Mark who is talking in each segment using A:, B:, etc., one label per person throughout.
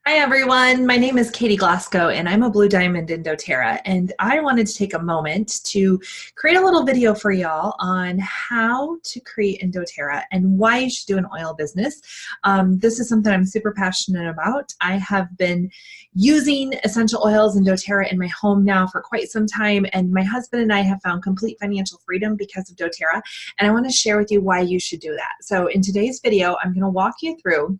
A: Hi everyone, my name is Katie Glasgow and I'm a Blue Diamond in doTERRA, and I wanted to take a moment to create a little video for y'all on how to create in doTERRA and why you should do an oil business. This is something I'm super passionate about. I have been using essential oils in doTERRA in my home now for quite some time, and my husband and I have found complete financial freedom because of doTERRA, and I want to share with you why you should do that. So in today's video, I'm going to walk you through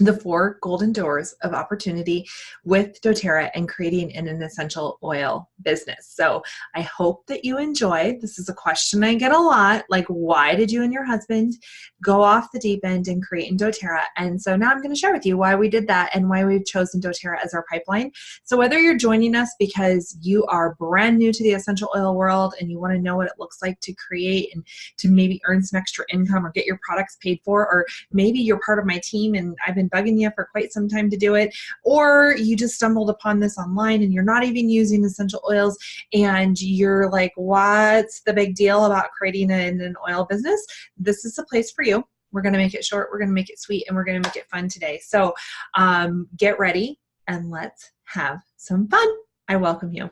A: the 4 golden doors of opportunity with doTERRA and creating an essential oil business. So I hope that you enjoy. This is a question I get a lot, like, why did you and your husband go off the deep end and create in doTERRA? And so now I'm going to share with you why we did that and why we've chosen doTERRA as our pipeline. So whether you're joining us because you are brand new to the essential oil world and you want to know what it looks like to create and to maybe earn some extra income or get your products paid for, or maybe you're part of my team and I've been bugging you for quite some time to do it, or you just stumbled upon this online and you're not even using essential oils and you're like, what's the big deal about creating an oil business? This is the place for you. We're going to make it short, we're going to make it sweet, and we're going to make it fun today. So get ready and let's have some fun. I welcome you.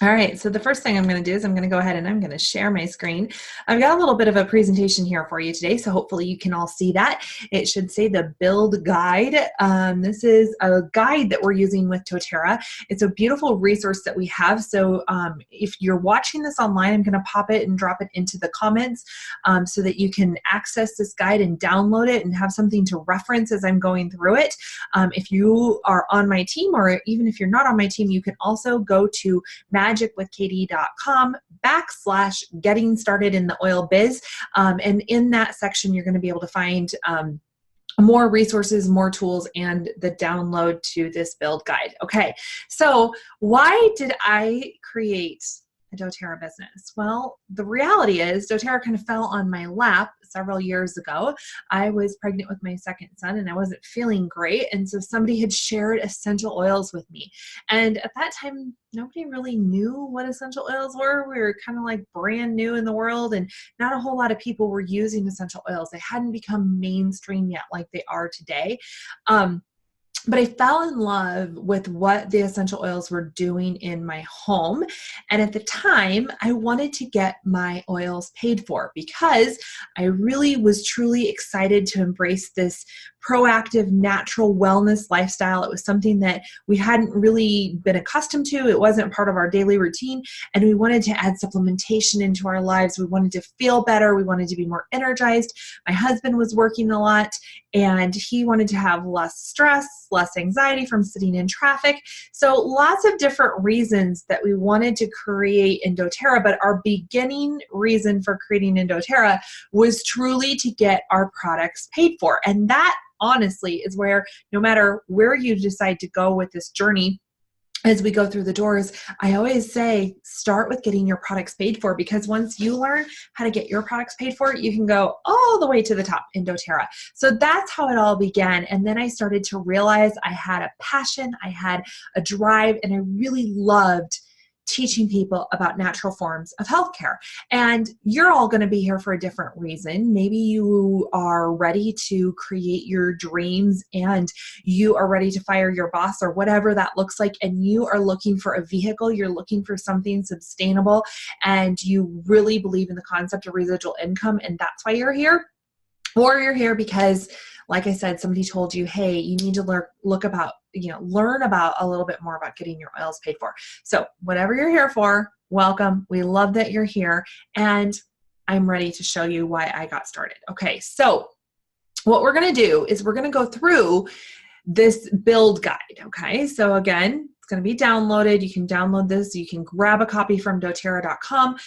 A: All right, so the first thing I'm going to do is I'm going to go ahead and I'm going to share my screen. I've got a little bit of a presentation here for you today, so hopefully you can all see that. It should say the build guide. This is a guide that we're using with doTERRA. It's a beautiful resource that we have. So if you're watching this online, I'm going to pop it and drop it into the comments so that you can access this guide and download it and have something to reference as I'm going through it. If you are on my team, or even if you're not on my team, you can also go to magicwithkatie.com/getting started in the oil biz. And in that section, you're going to be able to find more resources, more tools, and the download to this build guide. Okay, so why did I create a doTERRA business? Well, the reality is doTERRA kind of fell on my lap several years ago. I was pregnant with my second son and I wasn't feeling great, and so somebody had shared essential oils with me, and at that time nobody really knew what essential oils were. We were kind of like brand new in the world, and not a whole lot of people were using essential oils. They hadn't become mainstream yet like they are today. But I fell in love with what the essential oils were doing in my home. And at the time, I wanted to get my oils paid for because I really was truly excited to embrace this proactive, natural wellness lifestyle. It was something that we hadn't really been accustomed to. It wasn't part of our daily routine. And we wanted to add supplementation into our lives. We wanted to feel better. We wanted to be more energized. My husband was working a lot and he wanted to have less stress, less anxiety from sitting in traffic. So lots of different reasons that we wanted to create in doTERRA, but our beginning reason for creating in doTERRA was truly to get our products paid for. And that honestly is where, no matter where you decide to go with this journey, as we go through the doors, I always say, start with getting your products paid for, because once you learn how to get your products paid for, you can go all the way to the top in doTERRA. So that's how it all began. And then I started to realize I had a passion, I had a drive, and I really loved teaching people about natural forms of healthcare. And you're all going to be here for a different reason. Maybe you are ready to create your dreams and you are ready to fire your boss or whatever that looks like, and you are looking for a vehicle, you're looking for something sustainable, and you really believe in the concept of residual income, and that's why you're here. Or you're here because, like I said, somebody told you, hey, you need to learn about a little bit more about getting your oils paid for. So whatever you're here for, welcome. We love that you're here, and I'm ready to show you why I got started. Okay, so what we're going to do is we're going to go through this build guide. Okay, so again, it's going to be downloaded. You can download this. You can grab a copy from doTERRA.com.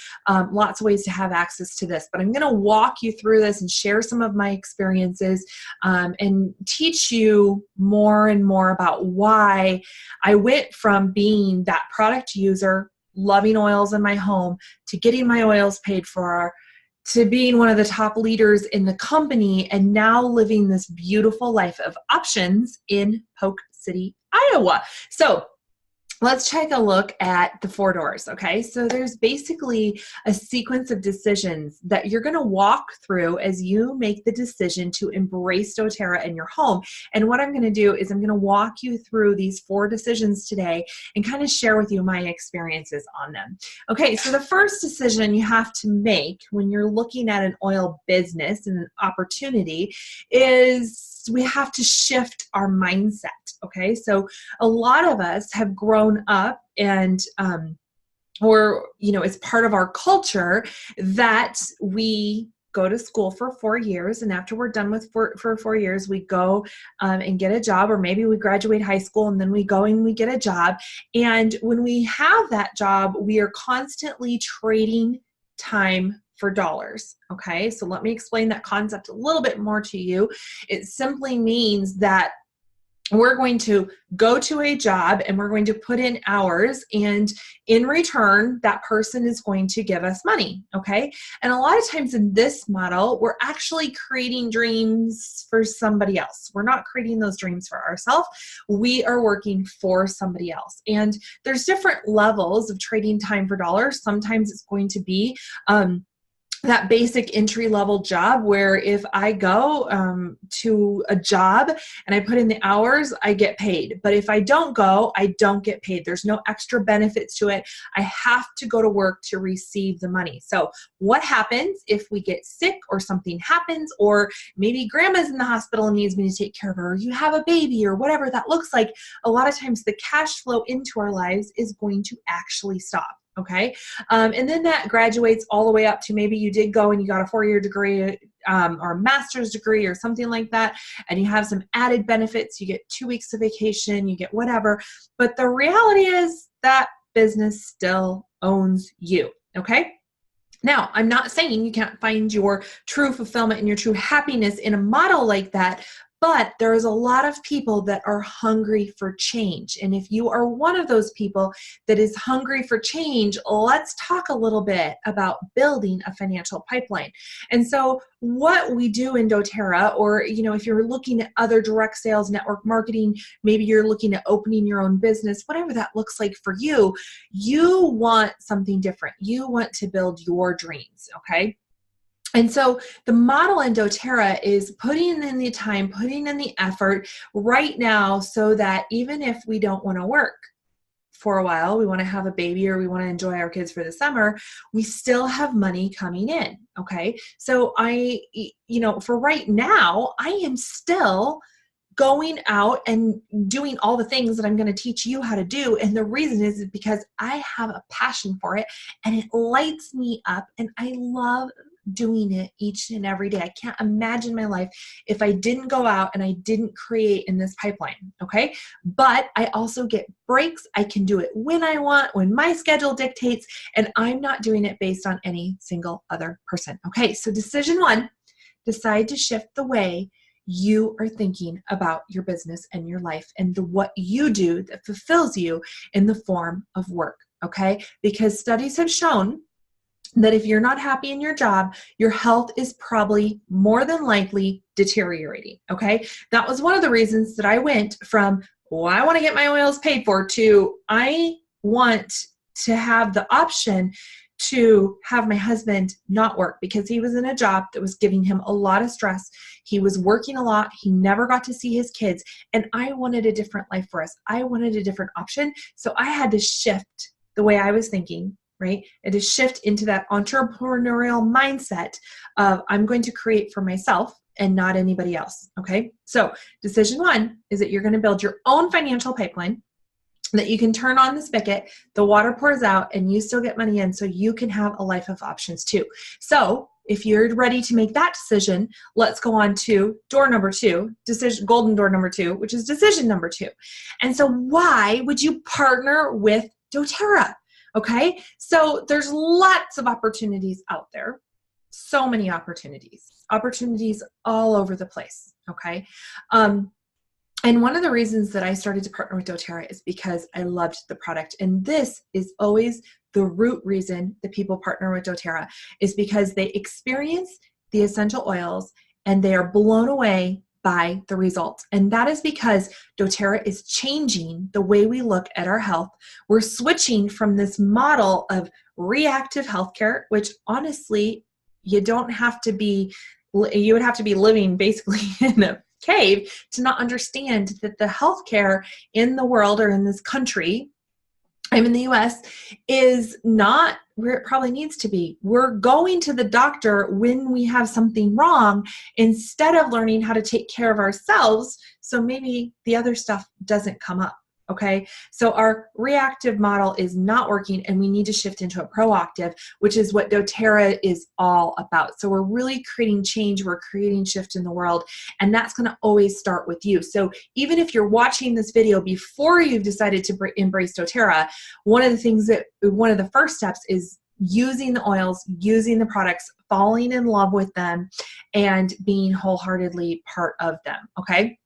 A: Lots of ways to have access to this. But I'm going to walk you through this and share some of my experiences and teach you more and more about why I went from being that product user, loving oils in my home, to getting my oils paid for, to being one of the top leaders in the company, and now living this beautiful life of options in Polk City, Iowa. So let's take a look at the 4 doors, okay? So there's basically a sequence of decisions that you're gonna walk through as you make the decision to embrace doTERRA in your home. And what I'm gonna do is I'm gonna walk you through these 4 decisions today and kind of share with you my experiences on them. Okay, so the first decision you have to make when you're looking at an oil business and an opportunity is we have to shift our mindset, okay? So a lot of us have grown up and or it's part of our culture that we go to school for 4 years, and after we're done with for 4 years, we go and get a job, or maybe we graduate high school and then we go and we get a job. And when we have that job, we are constantly trading time for dollars. Okay, so let me explain that concept a little bit more to you. It simply means that we're going to go to a job and we're going to put in hours, and in return, that person is going to give us money, okay? And a lot of times in this model, we're actually creating dreams for somebody else. We're not creating those dreams for ourselves. We are working for somebody else. And there's different levels of trading time for dollars. Sometimes it's going to be that basic entry-level job where if I go to a job and I put in the hours, I get paid. But if I don't go, I don't get paid. There's no extra benefits to it. I have to go to work to receive the money. So what happens if we get sick or something happens, or maybe grandma's in the hospital and needs me to take care of her, or you have a baby, or whatever that looks like? A lot of times the cash flow into our lives is going to actually stop. Okay. And then that graduates all the way up to maybe you did go and you got a 4-year degree or a master's degree or something like that. And you have some added benefits. You get 2 weeks of vacation, you get whatever. But the reality is that business still owns you. Okay. Now, I'm not saying you can't find your true fulfillment and your true happiness in a model like that, but there is a lot of people that are hungry for change. And if you are one of those people that is hungry for change, let's talk a little bit about building a financial pipeline. And so what we do in doTERRA, or if you're looking at other direct sales, network marketing, maybe you're looking at opening your own business, whatever that looks like for you, you want something different. You want to build your dreams, okay? And so the model in doTERRA is putting in the time, putting in the effort right now, so that even if we don't want to work for a while, we want to have a baby, or we want to enjoy our kids for the summer, we still have money coming in. Okay. So for right now, I am still going out and doing all the things that I'm going to teach you how to do. And the reason is because I have a passion for it and it lights me up, and I love doing it each and every day. I can't imagine my life if I didn't go out and I didn't create in this pipeline. Okay. But I also get breaks. I can do it when I want, when my schedule dictates, and I'm not doing it based on any single other person. Okay. So decision 1, decide to shift the way you are thinking about your business and your life and what you do that fulfills you in the form of work. Okay. Because studies have shown that if you're not happy in your job, your health is probably more than likely deteriorating. Okay. That was one of the reasons that I went from, I want to get my oils paid for, to I want to have the option to have my husband not work, because he was in a job that was giving him a lot of stress. He was working a lot. He never got to see his kids. And I wanted a different life for us. I wanted a different option. So I had to shift the way I was thinking, right? And to shift into that entrepreneurial mindset of I'm going to create for myself and not anybody else. Okay. So decision 1 is that you're going to build your own financial pipeline that you can turn on the spigot, the water pours out, and you still get money in, so you can have a life of options too. So if you're ready to make that decision, let's go on to door number 2, golden door number 2, which is decision number 2. And so why would you partner with doTERRA? Okay, so there's lots of opportunities out there. So many opportunities all over the place. Okay. And one of the reasons that I started to partner with doTERRA is because I loved the product. And this is always the root reason that people partner with doTERRA, is because they experience the essential oils and they are blown away by the results. And that is because doTERRA is changing the way we look at our health. We're switching from this model of reactive healthcare, which honestly, you would have to be living basically in a cave to not understand that the healthcare in the world or in this country, I'm in the US, is not where it probably needs to be. We're going to the doctor when we have something wrong instead of learning how to take care of ourselves so maybe the other stuff doesn't come up. Okay, so our reactive model is not working and we need to shift into a proactive, which is what doTERRA is all about. So we're really creating change, we're creating shift in the world, and that's going to always start with you. So even if you're watching this video before you've decided to embrace doTERRA, one of the first steps is using the oils, using the products, falling in love with them, and being wholeheartedly part of them, okay?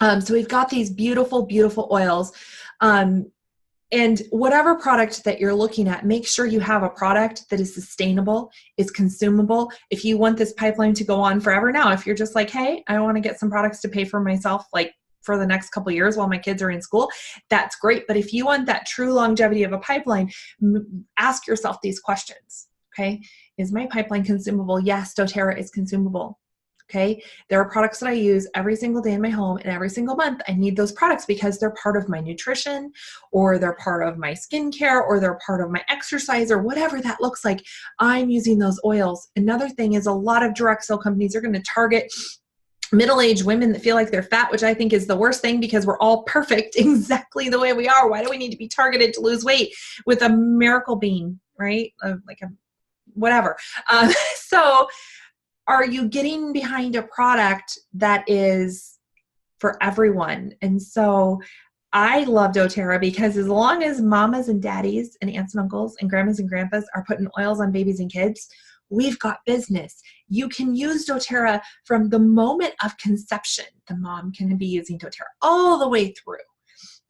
A: So we've got these beautiful, beautiful oils. And whatever product that you're looking at, make sure you have a product that is sustainable, is consumable. If you want this pipeline to go on forever now, if you're just like, hey, I want to get some products to pay for myself, like for the next couple of years while my kids are in school, that's great. But if you want that true longevity of a pipeline, ask yourself these questions, okay? Is my pipeline consumable? Yes, doTERRA is consumable. Okay, there are products that I use every single day in my home, and every single month I need those products because they're part of my nutrition, or they're part of my skincare, or they're part of my exercise, or whatever that looks like. I'm using those oils. Another thing is a lot of direct sale companies are going to target middle-aged women that feel like they're fat, which I think is the worst thing because we're all perfect exactly the way we are. Why do we need to be targeted to lose weight with a miracle bean, right? Like a whatever. So are you getting behind a product that is for everyone? And so I love doTERRA because as long as mamas and daddies and aunts and uncles and grandmas and grandpas are putting oils on babies and kids, we've got business. You can use doTERRA from the moment of conception. The mom can be using doTERRA all the way through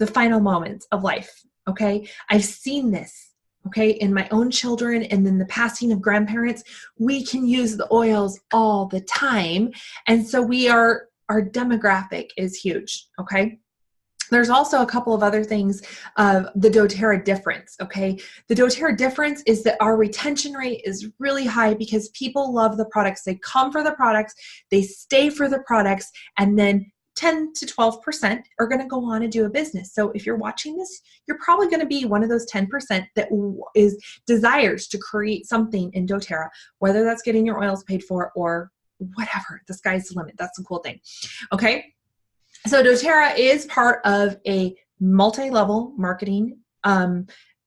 A: the final moments of life, okay? I've seen this. Okay, in my own children and then the passing of grandparents, we can use the oils all the time. And so our demographic is huge, okay? There's also a couple of other things of the doTERRA difference, okay? The doTERRA difference is that our retention rate is really high because people love the products. They come for the products, they stay for the products, and then 10 to 12% are going to go on and do a business. So if you're watching this, you're probably going to be one of those 10% that desires to create something in doTERRA, whether that's getting your oils paid for or whatever. The sky's the limit. That's the cool thing. Okay. So doTERRA is part of a multi-level marketing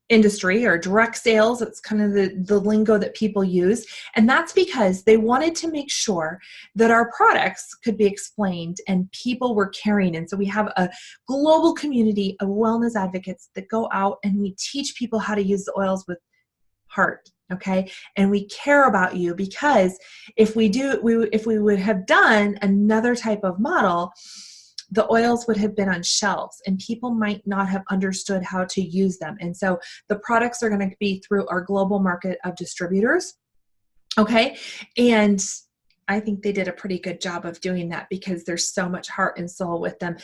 A: industry or direct sales. It's kind of the lingo that people use. And that's because they wanted to make sure that our products could be explained and people were caring. And so we have a global community of wellness advocates that go out and we teach people how to use the oils with heart. Okay. And we care about you because if we would have done another type of model, the oils would have been on shelves and people might not have understood how to use them. And so the products are going to be through our global market of distributors. Okay. And I think they did a pretty good job of doing that because there's so much heart and soul with them.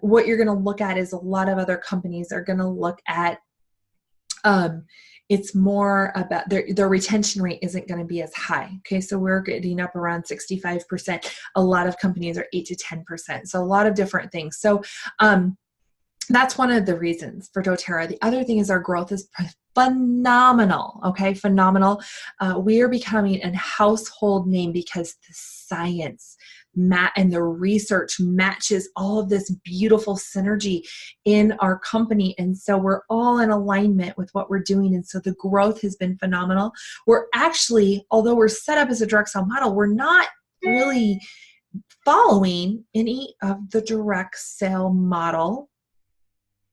A: What you're going to look at is a lot of other companies are going to look at, it's more about their retention rate isn't going to be as high. Okay. So we're getting up around 65%. A lot of companies are 8 to 10%. So a lot of different things. So, that's one of the reasons for doTERRA. The other thing is our growth is phenomenal. Okay. Phenomenal. We are becoming a household name because the science and the research matches all of this beautiful synergy in our company. And so we're all in alignment with what we're doing. And so the growth has been phenomenal. We're actually, although we're set up as a direct sale model, we're not really following any of the direct sale model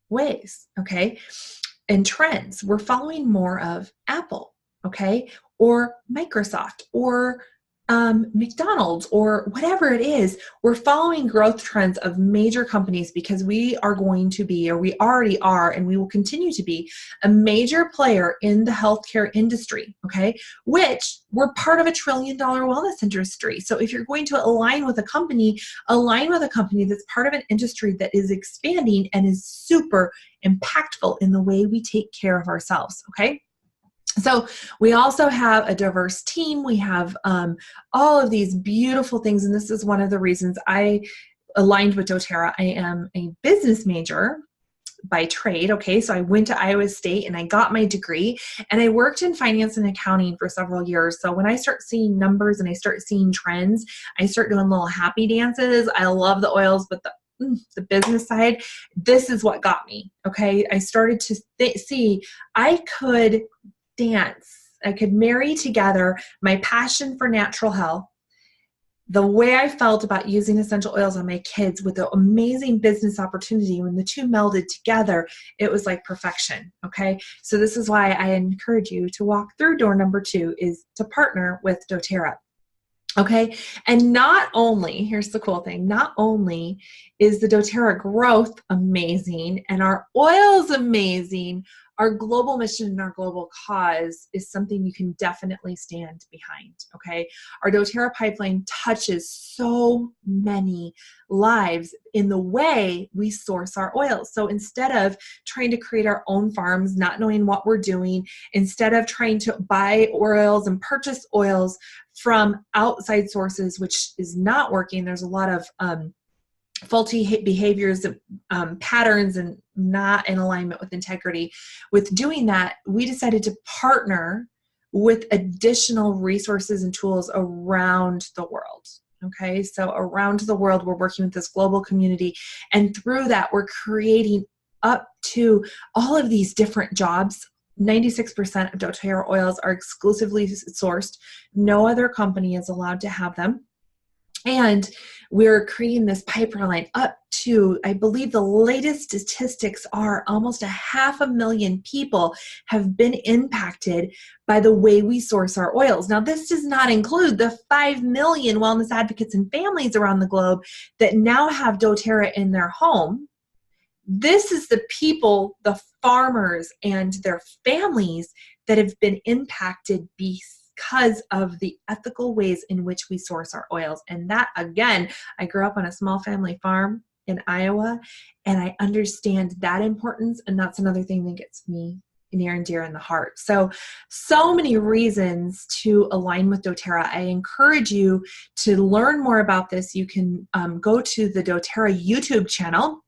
A: ways, okay, and trends. We're following more of Apple, okay, or Microsoft, or McDonald's or whatever it is, we're following growth trends of major companies because we are going to be, or we already are, and we will continue to be a major player in the healthcare industry, okay? Which we're part of $1 trillion wellness industry. So if you're going to align with a company that's part of an industry that is expanding and is super impactful in the way we take care of ourselves, okay? So we also have a diverse team. We have all of these beautiful things. And this is one of the reasons I aligned with doTERRA. I am a business major by trade. Okay. So I went to Iowa State and I got my degree, and I worked in finance and accounting for several years. So when I start seeing numbers and I start seeing trends, I start doing little happy dances. I love the oils, but the business side, this is what got me. Okay. I started to see I could dance. I could marry together my passion for natural health, the way I felt about using essential oils on my kids, with the amazing business opportunity. When the two melded together, it was like perfection. Okay. So this is why I encourage you to walk through door number 2, is to partner with doTERRA. Okay. And not only, here's the cool thing, not only is the doTERRA growth amazing and our oils amazing, our global mission and our global cause is something you can definitely stand behind, okay? Our doTERRA pipeline touches so many lives in the way we source our oils. So instead of trying to create our own farms, not knowing what we're doing, instead of trying to buy oils and purchase oils from outside sources, which is not working, there's a lot of faulty behaviors, patterns, and not in alignment with integrity. With doing that, we decided to partner with additional resources and tools around the world. Okay, so around the world, we're working with this global community, and through that, we're creating up to all of these different jobs. 96% of doTERRA oils are exclusively sourced. No other company is allowed to have them. And we're creating this pipeline up to, I believe the latest statistics are almost 500,000 people have been impacted by the way we source our oils. Now, this does not include the 5 million wellness advocates and families around the globe that now have doTERRA in their home. This is the people, the farmers and their families that have been impacted because of the ethical ways in which we source our oils. And that, again, I grew up on a small family farm in Iowa, and I understand that importance. And that's another thing that gets me near and dear in the heart. So many reasons to align with doTERRA. I encourage you to learn more about this. You can go to the doTERRA YouTube channel,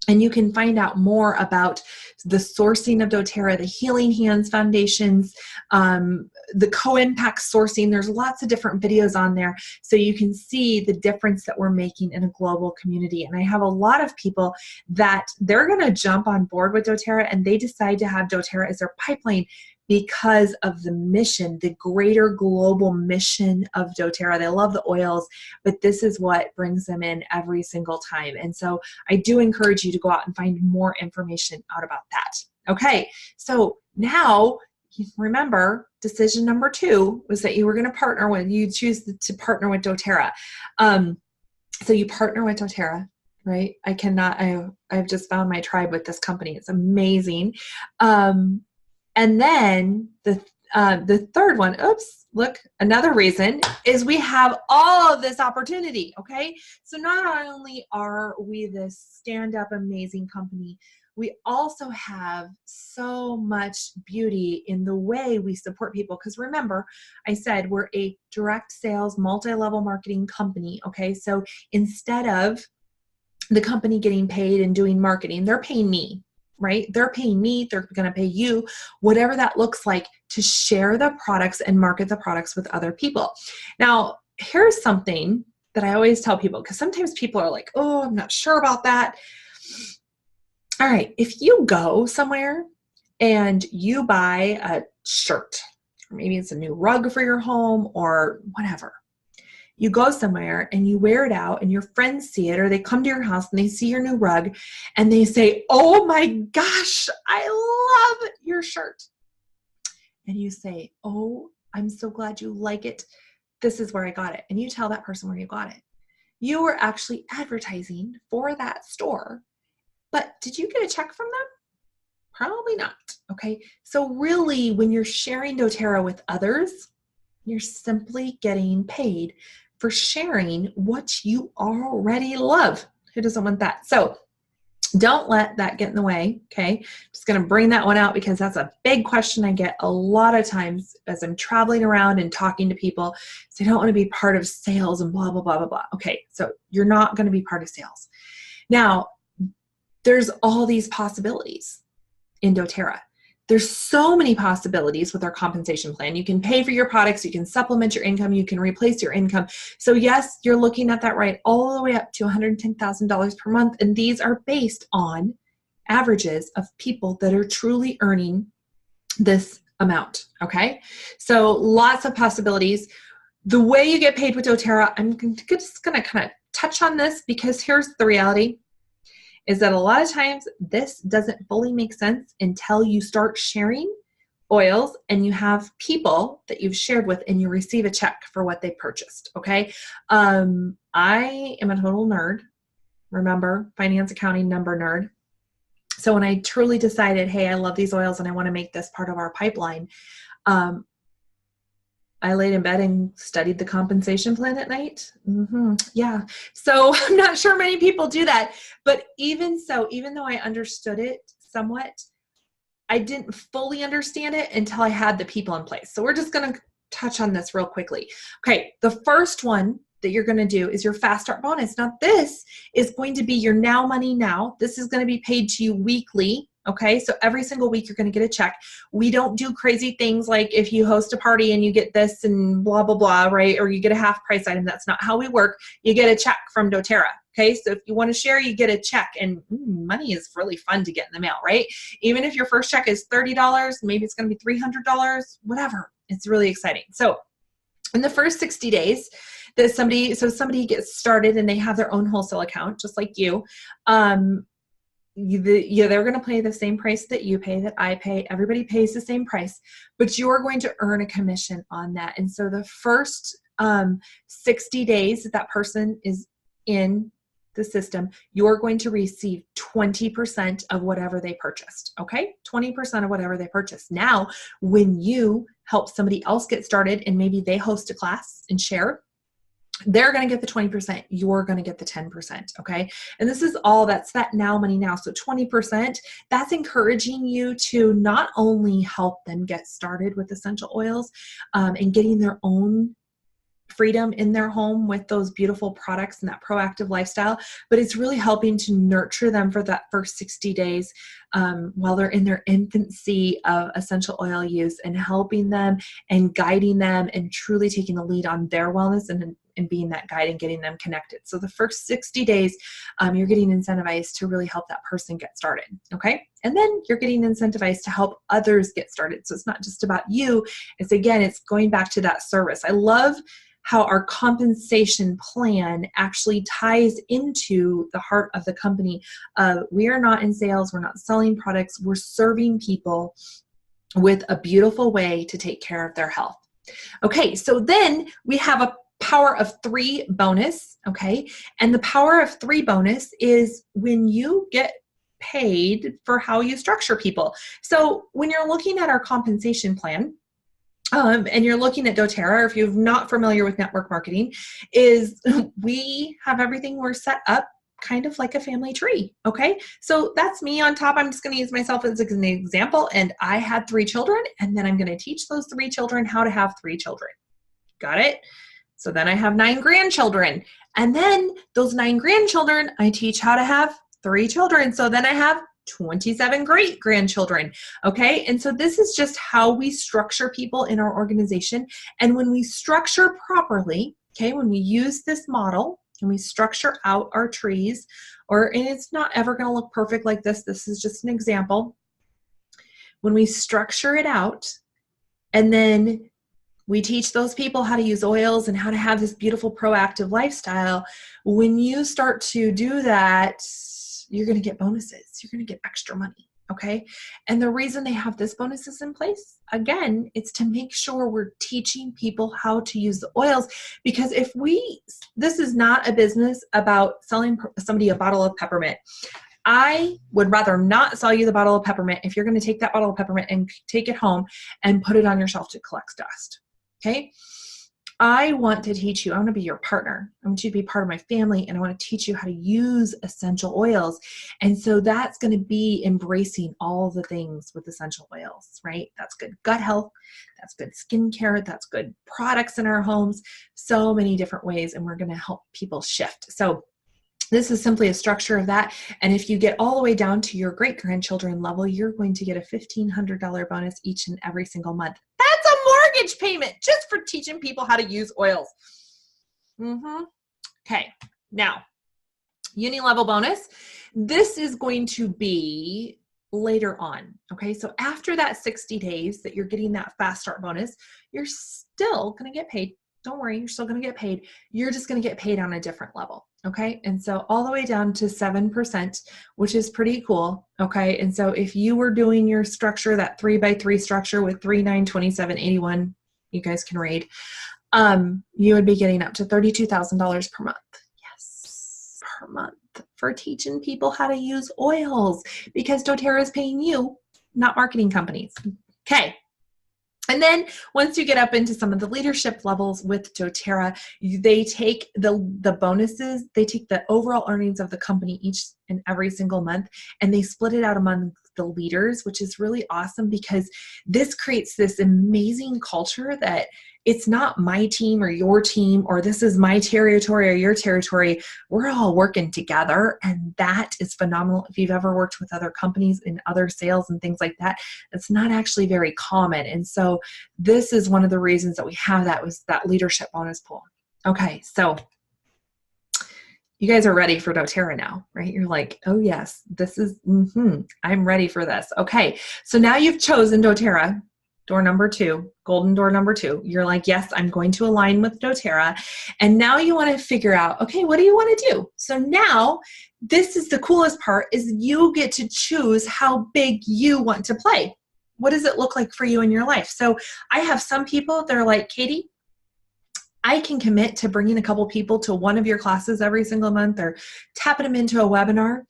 A: and you can find out more about the sourcing of doTERRA, the Healing Hands Foundations, the co-impact sourcing. There's lots of different videos on there, so you can see the difference that we're making in a global community. And I have a lot of people that they're going to jump on board with doTERRA, and they decide to have doTERRA as their pipeline because of the mission, the greater global mission of doTERRA. They love the oils, but this is what brings them in every single time. And so I do encourage you to go out and find more information out about that. Okay, so now remember, decision number 2 was that you were going to partner with, you choose to partner with doTERRA. So you partner with doTERRA, right? I've just found my tribe with this company. It's amazing. And then the third one, look, another reason is we have all of this opportunity, okay? So not only are we this stand-up amazing company, we also have so much beauty in the way we support people. Because remember, I said we're a direct sales, multi-level marketing company, okay? So instead of the company getting paid and doing marketing, they're paying me. Right? They're paying me, they're going to pay you, whatever that looks like, to share the products and market the products with other people. Now, here's something that I always tell people, because sometimes people are like, oh, I'm not sure about that. All right, if you go somewhere and you buy a shirt, or maybe it's a new rug for your home or whatever, you go somewhere and you wear it out and your friends see it, or they come to your house and they see your new rug and they say, oh my gosh, I love your shirt. And you say, oh, I'm so glad you like it. this is where I got it. And you tell that person where you got it. You were actually advertising for that store, but did you get a check from them? Probably not. Okay. So really, when you're sharing doTERRA with others, you're simply getting paid for sharing what you already love. Who doesn't want that? So don't let that get in the way. Okay. Just going to bring that one out because that's a big question I get a lot of times as I'm traveling around and talking to people. So they don't want to be part of sales and blah, blah, blah, blah, blah. Okay. So you're not going to be part of sales. Now, there's all these possibilities in doTERRA. There's so many possibilities with our compensation plan. You can pay for your products, you can supplement your income, you can replace your income. So yes, you're looking at that right all the way up to $110,000 per month. And these are based on averages of people that are truly earning this amount, okay? So lots of possibilities. The way you get paid with doTERRA, I'm just gonna kind of touch on this because here's the reality. Is that a lot of times this doesn't fully make sense until you start sharing oils and you have people that you've shared with and you receive a check for what they purchased, okay? I am a total nerd. Remember, finance, accounting, number nerd. So when I truly decided, hey, I love these oils and I want to make this part of our pipeline, I laid in bed and studied the compensation plan at night. Yeah. So I'm not sure many people do that. But even so, even though I understood it somewhat, I didn't fully understand it until I had the people in place. So we're just going to touch on this real quickly. Okay. The first one that you're going to do is your fast start bonus. Now this is going to be your now money now. This is going to be paid to you weekly. Okay, so every single week you're going to get a check. We don't do crazy things like if you host a party and you get this and blah, blah, blah, right? Or you get a half price item. That's not how we work. You get a check from doTERRA. Okay, so if you want to share, you get a check. And money is really fun to get in the mail, right? Even if your first check is $30, maybe it's going to be $300, whatever. It's really exciting. So in the first 60 days, that somebody gets started and they have their own wholesale account, just like you. They're going to pay the same price that you pay, that I pay. Everybody pays the same price, but you're going to earn a commission on that. And so the first 60 days that person is in the system, you're going to receive 20% of whatever they purchased. Okay, 20% of whatever they purchased. Now, when you help somebody else get started and maybe they host a class and share, they're going to get the 20%. You're going to get the 10%. Okay. And this is all that's that now money now. So 20%, that's encouraging you to not only help them get started with essential oils and getting their own freedom in their home with those beautiful products and that proactive lifestyle, but it's really helping to nurture them for that first 60 days while they're in their infancy of essential oil use, and helping them and guiding them and truly taking the lead on their wellness and being that guide and getting them connected. So the first 60 days, you're getting incentivized to really help that person get started. Okay. And then you're getting incentivized to help others get started. So it's not just about you. It's going back to that service. I love how our compensation plan actually ties into the heart of the company. We are not in sales. We're not selling products. We're serving people with a beautiful way to take care of their health. Okay, so then we have a power of 3 bonus, okay? And the power of 3 bonus is when you get paid for how you structure people. So when you're looking at our compensation plan, and you're looking at doTERRA, or if you're not familiar with network marketing, is we have everything, we're set up kind of like a family tree, okay? So that's me on top. I'm just going to use myself as an example, and I had 3 children, and then I'm going to teach those 3 children how to have 3 children. Got it? So then I have 9 grandchildren, and then those 9 grandchildren, I teach how to have 3 children. So then I have 27 great grandchildren. Okay. And so this is just how we structure people in our organization. And when we structure properly, okay, when we use this model and we structure out our trees, and it's not ever going to look perfect like this. This is just an example. When we structure it out and then we teach those people how to use oils and how to have this beautiful proactive lifestyle, when you start to do that, you're going to get bonuses. You're going to get extra money. Okay. And the reason they have this bonuses in place, again, it's to make sure we're teaching people how to use the oils. Because this is not a business about selling somebody a bottle of peppermint. I would rather not sell you the bottle of peppermint if you're going to take that bottle of peppermint and take it home and put it on your shelf to collect dust. Okay. I want to teach you, I want to be your partner. I want you to be part of my family, and I want to teach you how to use essential oils. And so that's going to be embracing all the things with essential oils, right? That's good gut health. That's good skincare. That's good products in our homes. So many different ways, and we're going to help people shift. So this is simply a structure of that. And if you get all the way down to your great-grandchildren level, you're going to get a $1,500 bonus each and every single month. That's a mortgage payment just for teaching people how to use oils. Okay, now, uni-level bonus. This is going to be later on, okay? So after that 60 days that you're getting that fast start bonus, you're still going to get paid. Don't worry, you're still going to get paid. You're just going to get paid on a different level, okay? And so all the way down to 7%, which is pretty cool, okay? And so if you were doing your structure, that 3x3 structure with 3, 9, 27, 81, you guys can read, you would be getting up to $32,000 per month. Yes, per month for teaching people how to use oils, because doTERRA is paying you, not marketing companies. Okay. And then once you get up into some of the leadership levels with doTERRA, they take the bonuses, they take the overall earnings of the company each and every single month, and they split it out among the leaders, which is really awesome, because this creates this amazing culture that it's not my team or your team, or this is my territory or your territory. We're all working together, and that is phenomenal. If you've ever worked with other companies in other sales and things like that, it's not actually very common. And so this is one of the reasons that we have that, was that leadership bonus pool. Okay, so you guys are ready for doTERRA now, right? You're like, oh yes, this is, I'm ready for this. Okay, so now you've chosen doTERRA, door number 2, golden door number 2. You're like, yes, I'm going to align with doTERRA. And now you want to figure out, okay, what do you want to do? So now this is the coolest part, is you get to choose how big you want to play. What does it look like for you in your life? So I have some people, they're like, Katie, I can commit to bringing a couple people to one of your classes every single month, or tapping them into a webinar.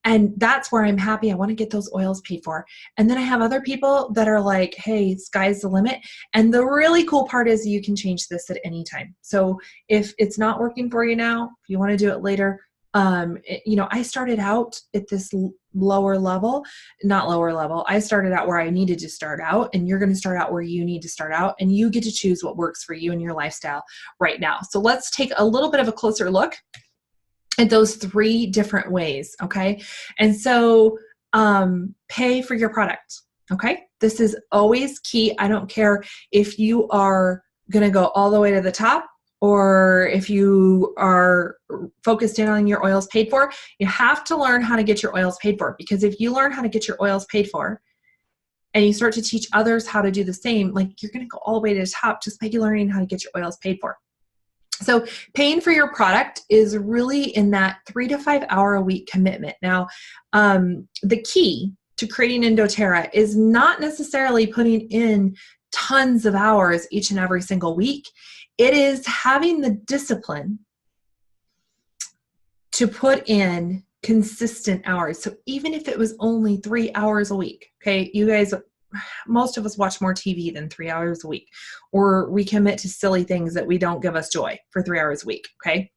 A: And that's where I'm happy. I want to get those oils paid for. And then I have other people that are like, hey, sky's the limit. And the really cool part is you can change this at any time. So if it's not working for you now, if you want to do it later, I started out at this lower level, not lower level. I started out where I needed to start out, and you're going to start out where you need to start out, and you get to choose what works for you and your lifestyle right now. So let's take a little bit of a closer look at those 3 different ways, okay? And so pay for your product, okay? This is always key. I don't care if you are going to go all the way to the top, or if you are focused in on your oils paid for. You have to learn how to get your oils paid for, because if you learn how to get your oils paid for and you start to teach others how to do the same, like, you're going to go all the way to the top just by learning how to get your oils paid for. So paying for your product is really in that 3 to 5 hour a week commitment. Now, the key to creating in doTERRA is not necessarily putting in tons of hours each and every single week. It is having the discipline to put in consistent hours. So even if it was only 3 hours a week, okay, you guys, most of us watch more TV than 3 hours a week, or we commit to silly things that we don't give us joy for 3 hours a week, okay?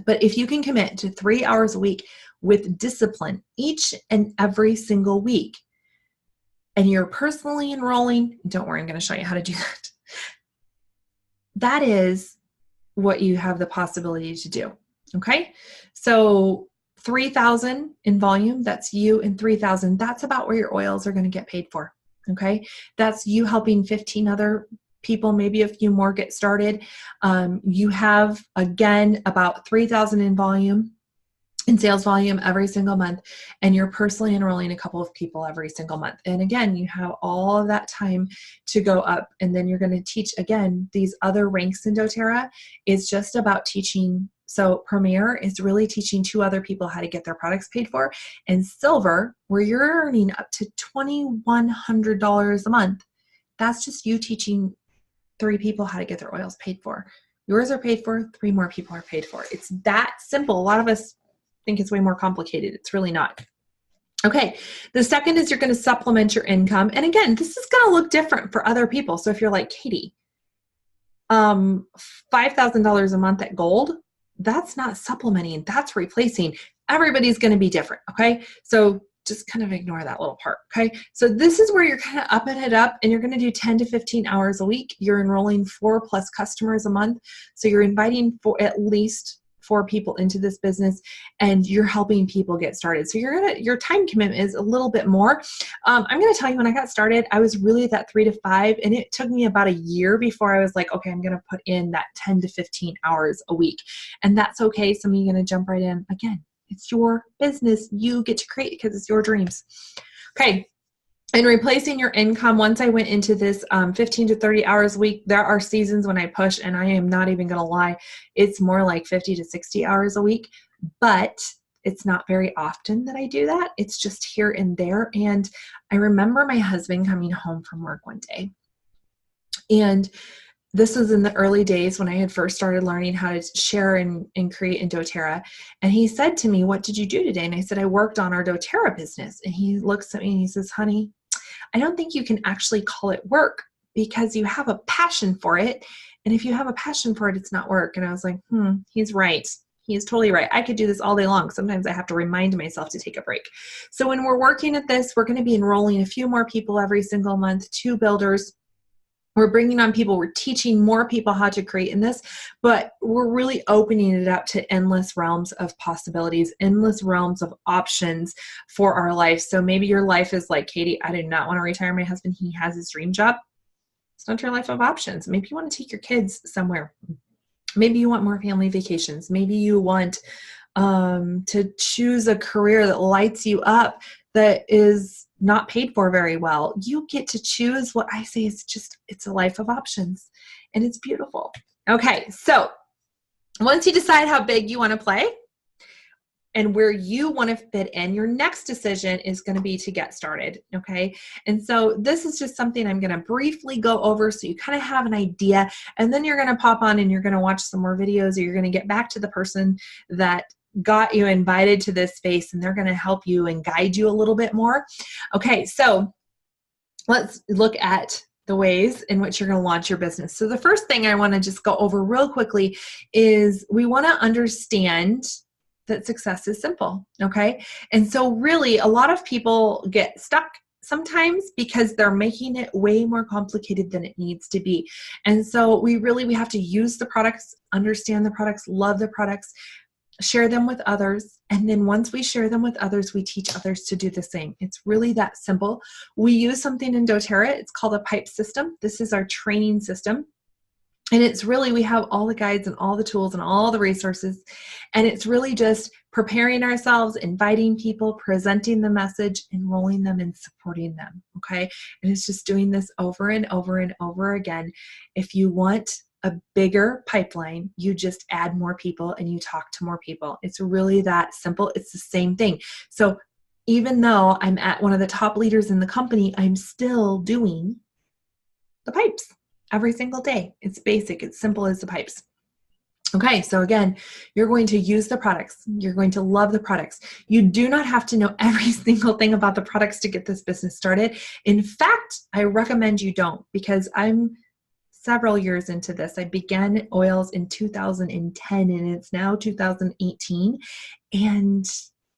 A: But if you can commit to 3 hours a week with discipline each and every single week, and you're personally enrolling, don't worry, I'm going to show you how to do that. That is what you have the possibility to do, okay? So 3,000 in volume, that's you, and 3,000, that's about where your oils are going to get paid for, okay? That's you helping 15 other people, maybe a few more, get started. You have, again, about 3,000 in volume, in sales volume every single month, and you're personally enrolling a couple of people every single month. And again, you have all of that time to go up, and then you're going to teach, again, these other ranks in doTERRA is just about teaching So Premier is really teaching 2 other people how to get their products paid for. And Silver, where you're earning up to $2,100 a month, that's just you teaching 3 people how to get their oils paid for. Yours are paid for, 3 more people are paid for. It's that simple. A lot of us think it's way more complicated. It's really not. Okay, the second is you're going to supplement your income. And again, this is going to look different for other people. So if you're like Katie, $5,000 a month at gold, that's not supplementing, that's replacing. Everybody's going to be different. Okay, so just kind of ignore that little part. Okay, so this is where you're kind of upping it up, and you're going to do 10 to 15 hours a week. You're enrolling 4+ customers a month, so you're inviting at least 4 people into this business, and you're helping people get started. So your time commitment is a little bit more. I'm going to tell you, when I got started, I was really at that 3 to 5, and it took me about a year before I was like, okay, I'm going to put in that 10 to 15 hours a week. And that's okay. Some of you are going to jump right in. Again, it's your business. You get to create because it's your dreams. Okay. And replacing your income, once I went into this 15 to 30 hours a week, there are seasons when I push, and I am not even going to lie, it's more like 50 to 60 hours a week, but it's not very often that I do that. It's just here and there. And I remember my husband coming home from work one day, and this was in the early days when I had first started learning how to share and create in doTERRA. And he said to me, "What did you do today?" And I said, "I worked on our doTERRA business." And he looks at me and he says, "Honey, I don't think you can actually call it work because you have a passion for it. And if you have a passion for it, it's not work." And I was like, he's right. He is totally right. I could do this all day long. Sometimes I have to remind myself to take a break. So when we're working at this, we're going to be enrolling a few more people every single month, 2 builders. We're bringing on people. We're teaching more people how to create in this, but we're really opening it up to endless realms of possibilities, endless realms of options for our life. So maybe your life is like, Katie, I do not want to retire my husband. He has his dream job. It's not your life of options. Maybe you want to take your kids somewhere. Maybe you want more family vacations. Maybe you want to choose a career that lights you up, that is not paid for very well. You get to choose. What I say is just, it's a life of options, and it's beautiful. Okay, so once you decide how big you want to play and where you want to fit in, your next decision is going to be to get started. Okay, and so this is just something I'm going to briefly go over so you kind of have an idea, and then you're going to pop on and you're going to watch some more videos, or you're going to get back to the person that got you invited to this space, and they're going to help you and guide you a little bit more. Okay, so let's look at the ways in which you're going to launch your business. So the first thing I want to just go over real quickly is we want to understand that success is simple. Okay, and so really a lot of people get stuck sometimes because they're making it way more complicated than it needs to be. And so we have to use the products, understand the products, love the products, share them with others. And then once we share them with others, we teach others to do the same. It's really that simple. We use something in doTERRA. It's called a pipe system. This is our training system. And it's really, we have all the guides and all the tools and all the resources. And it's really just preparing ourselves, inviting people, presenting the message, enrolling them, and supporting them. Okay. And it's just doing this over and over and over again. If you want a bigger pipeline, you just add more people and you talk to more people. It's really that simple. It's the same thing. So even though I'm at one of the top leaders in the company, I'm still doing the pipes every single day. It's basic. It's simple as the pipes. Okay, so again, you're going to use the products. You're going to love the products. You do not have to know every single thing about the products to get this business started. In fact, I recommend you don't, because I'm several years into this. I began oils in 2010 and it's now 2018. And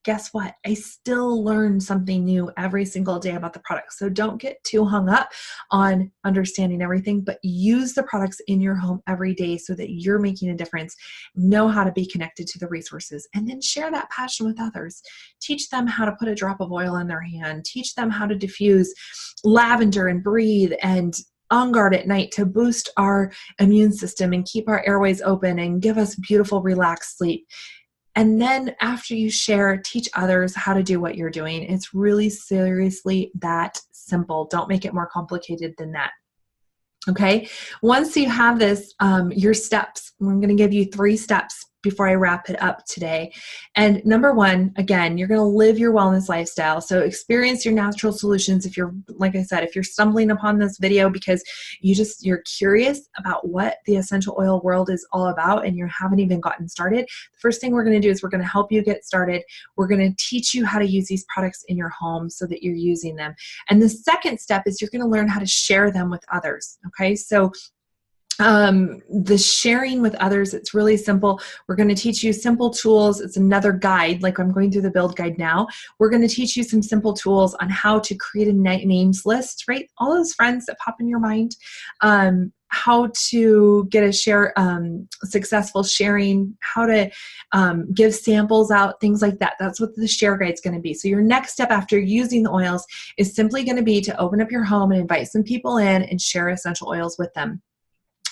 A: guess what? I still learn something new every single day about the products. So don't get too hung up on understanding everything, but use the products in your home every day so that you're making a difference. Know how to be connected to the resources, and then share that passion with others. Teach them how to put a drop of oil in their hand. Teach them how to diffuse lavender and breathe and On Guard at night to boost our immune system and keep our airways open and give us beautiful, relaxed sleep. And then after you share, teach others how to do what you're doing. It's really seriously that simple. Don't make it more complicated than that. Okay. Once you have this, your steps, I'm going to give you 3 steps. before I wrap it up today. And number one, again, you're going to live your wellness lifestyle. So experience your natural solutions. If you're, like I said, if you're stumbling upon this video because you're curious about what the essential oil world is all about and you haven't even gotten started, the first thing we're going to do is we're going to help you get started. We're going to teach you how to use these products in your home so that you're using them. And the second step is you're going to learn how to share them with others. Okay. So the sharing with others, it's really simple. We're going to teach you simple tools. It's another guide, like I'm going through the build guide now. We're going to teach you some simple tools on how to create a names list, right? All those friends that pop in your mind, how to get a successful sharing, how to give samples out, things like that. That's what the share guide is going to be. So your next step after using the oils is simply going to be to open up your home and invite some people in and share essential oils with them.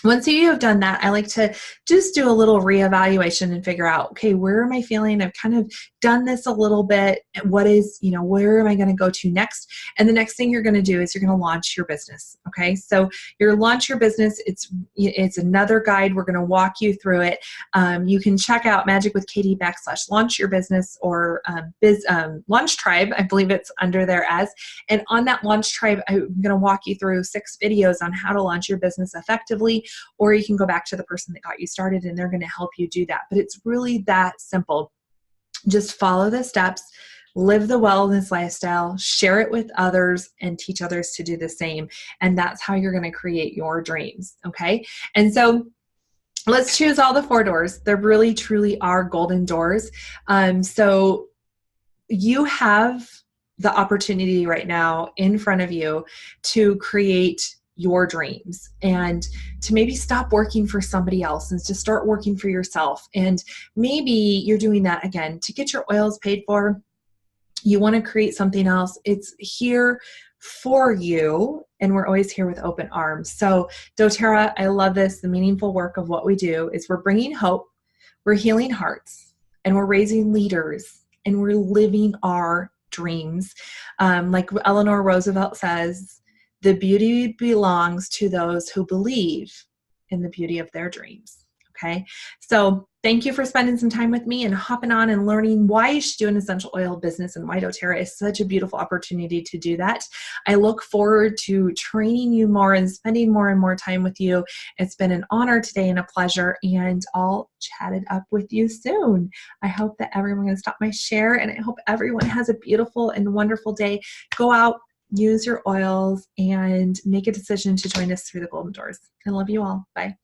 A: Once you have done that, I like to just do a little reevaluation and figure out, okay, where am I feeling? I've kind of done this a little bit. What is, where am I going to go to next? And the next thing you're going to do is you're going to launch your business. Okay. So you're launch your business. It's another guide. We're going to walk you through it. You can check out magicwithkatie.com/launch your business or launch tribe. I believe it's under there as, and on that launch tribe, I'm going to walk you through 6 videos on how to launch your business effectively. Or you can go back to the person that got you started and they're going to help you do that. But it's really that simple. Just follow the steps, live the wellness lifestyle, share it with others, and teach others to do the same. And that's how you're going to create your dreams. Okay. And so let's choose all the 4 doors. There really, truly are golden doors. So you have the opportunity right now in front of you to create your dreams and to maybe stop working for somebody else and to start working for yourself. And maybe you're doing that again to get your oils paid for. You want to create something else. It's here for you. And we're always here with open arms. So doTERRA, I love this. The meaningful work of what we do is we're bringing hope, we're healing hearts, and we're raising leaders, and we're living our dreams. Like Eleanor Roosevelt says, the beauty belongs to those who believe in the beauty of their dreams. Okay. So thank you for spending some time with me and hopping on and learning why you should do an essential oil business and why doTERRA is such a beautiful opportunity to do that. I look forward to training you more and spending more and more time with you. It's been an honor today and a pleasure, and I'll chat it up with you soon. I hope that everyone can stop my share, and I hope everyone has a beautiful and wonderful day. Go out, use your oils, and make a decision to join us through the golden doors. I love you all. Bye.